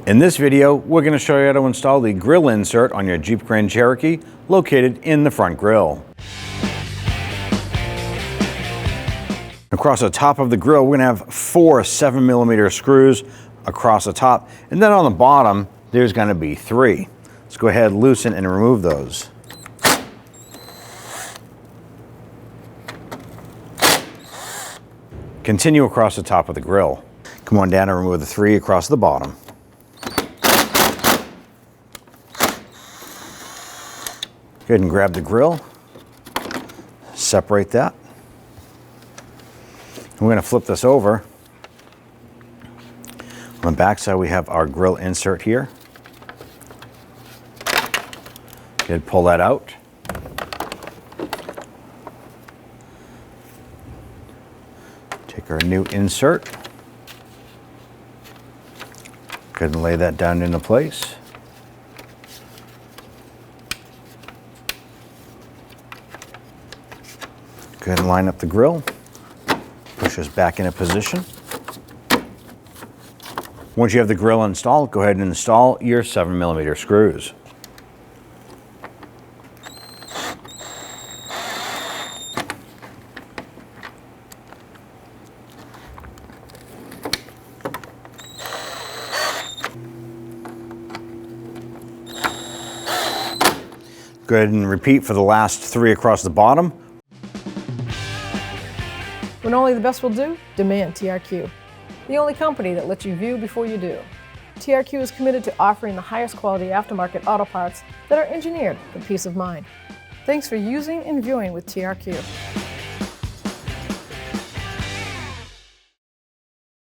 In this video, we're going to show you how to install the grill insert on your Jeep Grand Cherokee located in the front grille. Across the top of the grill, we're going to have 4 7mm screws across the top, and then on the bottom, there's going to be 3. Let's go ahead, loosen and remove those. Continue across the top of the grill. Come on down and remove the 3 across the bottom. Go ahead and grab the grill, separate that. We're going to flip this over. On the back side, we have our grill insert here. Go ahead, pull that out. Take our new insert. Go ahead and lay that down into place. Go ahead and line up the grill. Push this back into position. Once you have the grill installed, go ahead and install your 7mm screws. Go ahead and repeat for the last 3 across the bottom. When only the best will do, demand TRQ. The only company that lets you view before you do. TRQ is committed to offering the highest quality aftermarket auto parts that are engineered for peace of mind. Thanks for using and viewing with TRQ.